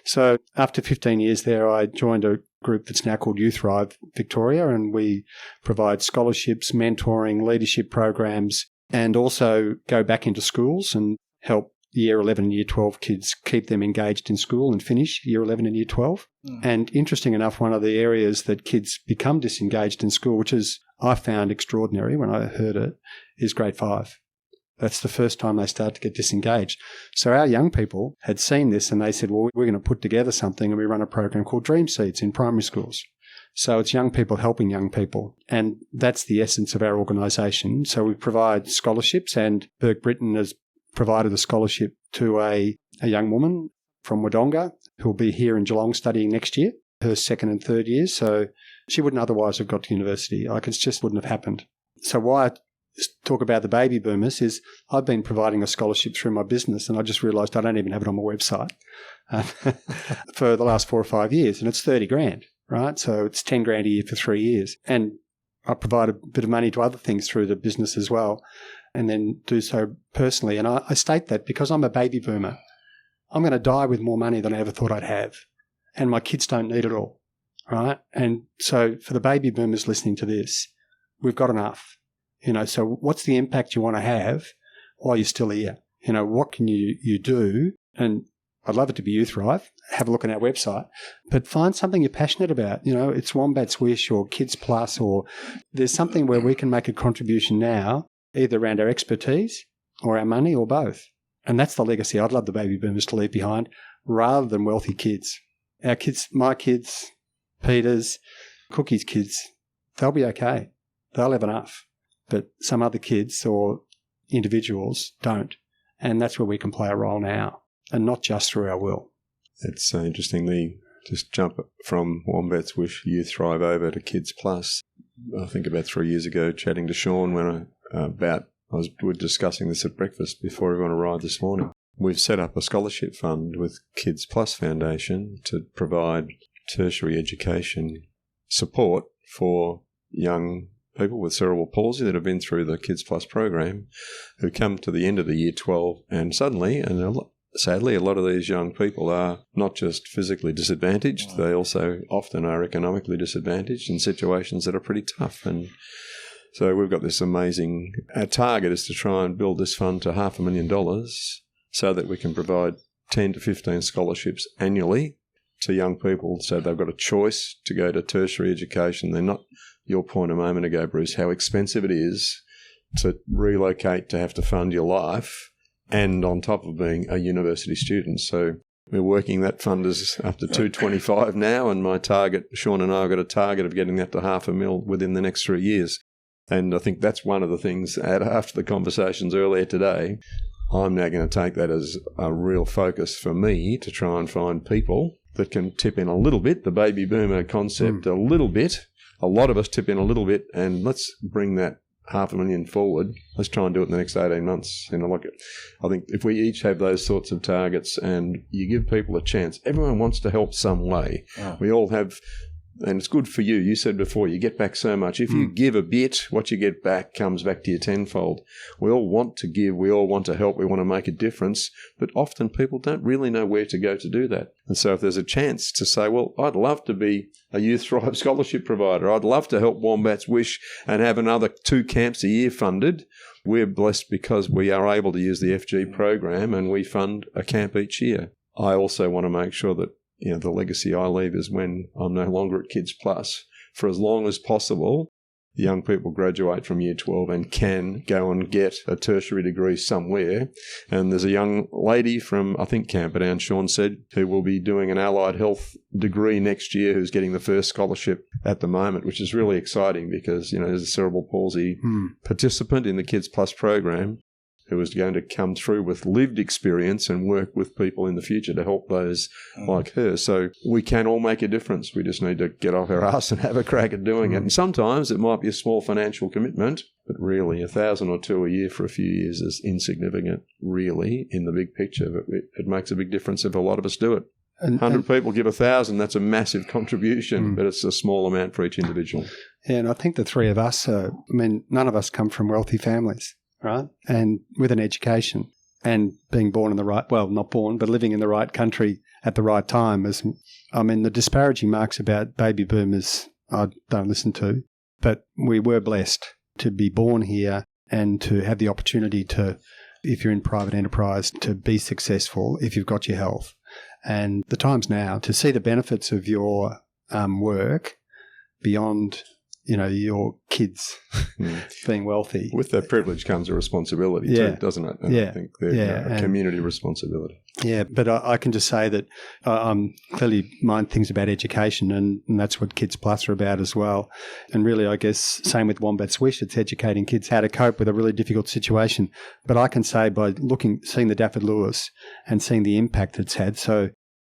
S5: So after 15 years there, I joined a group that's now called Youthrive Victoria, and we provide scholarships, mentoring, leadership programs, and also go back into schools and help Year 11 and Year 12 kids, keep them engaged in school and finish Year 11 and Year 12. And interesting enough, one of the areas that kids become disengaged in school, which is I found extraordinary when I heard it, is grade 5. That's the first time they start to get disengaged. So our young people had seen this and they said, well, we're going to put together something, and we run a program called Dream Seeds in primary schools. So it's young people helping young people. And that's the essence of our organisation. So we provide scholarships, and Burke Britton has provided a scholarship to a young woman from Wodonga who will be here in Geelong studying next year, her second and third years. So she wouldn't otherwise have got to university. Like, it just wouldn't have happened. So why I talk about the baby boomers is I've been providing a scholarship through my business, and I just realised I don't even have it on my website for the last 4 or 5 years, and it's 30 grand, right? So it's 10 grand a year for 3 years. And I provide a bit of money to other things through the business as well, and then do so personally. And I state that because I'm a baby boomer. I'm going to die with more money than I ever thought I'd have. And my kids don't need it all, right? And so for the baby boomers listening to this, we've got enough. You know, so what's the impact you want to have while you're still here? You know, what can you do? And I'd love it to be Youthrive. Have a look at our website. But find something you're passionate about. You know, it's Wombats Wish or Kids Plus, or there's something where we can make a contribution now, either around our expertise or our money or both. And that's the legacy I'd love the baby boomers to leave behind, rather than wealthy kids. Our kids, my kids, Peter's, Cookie's kids, they'll be okay. They'll have enough. But some other kids or individuals don't. And that's where we can play a role now, and not just through our will.
S4: It's so interesting. Just jump from Wombats Wish Youthrive over to Kids Plus. I think about 3 years ago, chatting to Sean when we're discussing this at breakfast before everyone arrived this morning. We've set up a scholarship fund with Kids Plus Foundation to provide tertiary education support for young people with cerebral palsy that have been through the Kids Plus program, who come to the end of the Year 12 and suddenly, sadly, a lot of these young people are not just physically disadvantaged, they also often are economically disadvantaged in situations that are pretty tough. And so we've got this amazing, our target is to try and build this fund to $500,000 so that we can provide 10 to 15 scholarships annually to young people, so they've got a choice to go to tertiary education. They're not, your point a moment ago, Bruce, how expensive it is to relocate, to have to fund your life, and on top of being a university student. So we're working that fund is up to 225 now, and my target, Sean and I have got a target of getting that to $500,000 within the next 3 years. And I think that's one of the things, after the conversations earlier today, I'm now going to take that as a real focus for me to try and find people that can tip in a little bit, the baby boomer concept a little bit. A lot of us tip in a little bit, and let's bring that $500,000 forward. Let's try and do it in the next 18 months. You know, I think if we each have those sorts of targets and you give people a chance, everyone wants to help some way. We all have And it's good for you. You said before, you get back so much. If you give a bit, what you get back comes back to you tenfold. We all want to give. We all want to help. We want to make a difference. But often people don't really know where to go to do that. And so if there's a chance to say, well, I'd love to be a Youthrive scholarship provider. I'd love to help Wombats Wish and have another 2 camps a year funded. We're blessed because we are able to use the FG program and we fund a camp each year. I also want to make sure that the legacy I leave is when I'm no longer at Kids Plus, for as long as possible, young people graduate from Year 12 and can go and get a tertiary degree somewhere. And there's a young lady from, I think, Camperdown, Sean said, who will be doing an allied health degree next year, who's getting the first scholarship at the moment, which is really exciting because, there's a cerebral palsy participant in the Kids Plus program who is going to come through with lived experience and work with people in the future to help those like her. So we can all make a difference. We just need to get off our ass and have a crack at doing it. And sometimes it might be a small financial commitment, but really $1,000 or $2,000 a year for a few years is insignificant, really, in the big picture. But it makes a big difference if a lot of us do it. 100 people give 1,000, that's a massive contribution, but it's a small amount for each individual.
S5: Yeah, and I think the three of us, none of us come from wealthy families. Right. And with an education and being born in the right, well, not born, but living in the right country at the right time. The disparaging marks about baby boomers, I don't listen to, but we were blessed to be born here and to have the opportunity to, if you're in private enterprise, to be successful if you've got your health. And the time's now to see the benefits of your work beyond your kids being wealthy.
S4: With that privilege comes a responsibility too, doesn't it? And I think there's a community responsibility.
S5: Yeah, but I can just say that I'm clearly mind things about education, and that's what Kids Plus are about as well. And really, I guess, same with Wombats Wish, it's educating kids how to cope with a really difficult situation. But I can say by seeing the Dafford Lewis and seeing the impact it's had, so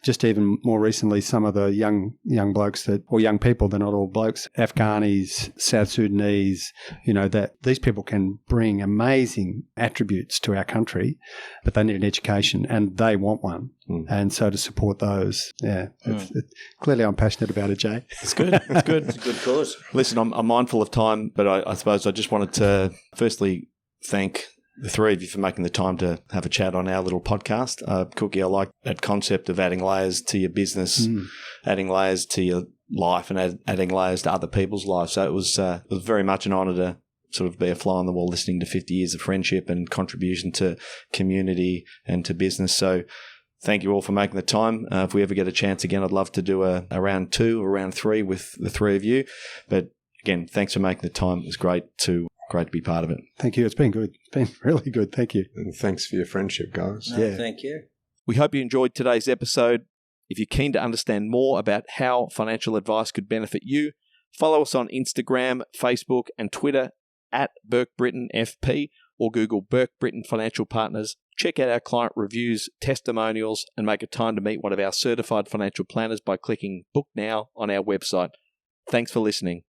S5: just even more recently, some of the young blokes or young people, they're not all blokes, Afghanis, South Sudanese, that these people can bring amazing attributes to our country, but they need an education and they want one. And so to support those, clearly I'm passionate about it, Jay.
S3: It's good. It's good.
S6: It's a good cause.
S3: Listen, I'm mindful of time, but I suppose I just wanted to firstly thank the three of you for making the time to have a chat on our little podcast. Cookie, I like that concept of adding layers to your business, adding layers to your life and adding layers to other people's lives. So it was very much an honour to sort of be a fly on the wall listening to 50 years of friendship and contribution to community and to business. So thank you all for making the time. If we ever get a chance again, I'd love to do a round 2 or round 3 with the three of you. But again, thanks for making the time. It was great to be part of it.
S5: Thank you. It's been good. It's been really good. Thank you.
S4: And thanks for your friendship, guys.
S6: Thank you.
S3: We hope you enjoyed today's episode. If you're keen to understand more about how financial advice could benefit you, follow us on Instagram, Facebook, and Twitter at Burke Britton FP, or Google Burke Britton Financial Partners. Check out our client reviews, testimonials, and make a time to meet one of our certified financial planners by clicking Book Now on our website. Thanks for listening.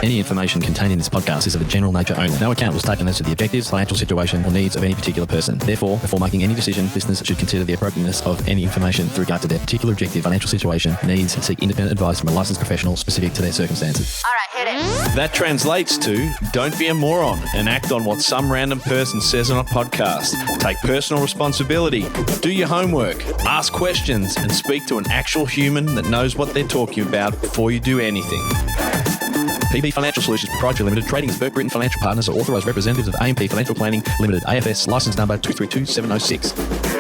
S7: Any information contained in this podcast is of a general nature only. No account was taken as to the objectives, financial situation, or needs of any particular person. Therefore, before making any decision, listeners should consider the appropriateness of any information with regard to their particular objective, financial situation, needs, and seek independent advice from a licensed professional specific to their circumstances.
S8: All right, hit it.
S3: That translates to don't be a moron and act on what some random person says on a podcast. Take personal responsibility. Do your homework. Ask questions and speak to an actual human that knows what they're talking about before you do anything. PB Financial Solutions Proprietary Limited, trading as Burke Britton Financial Partners, are authorised representatives of AMP Financial Planning Limited, AFS, licence number 232706.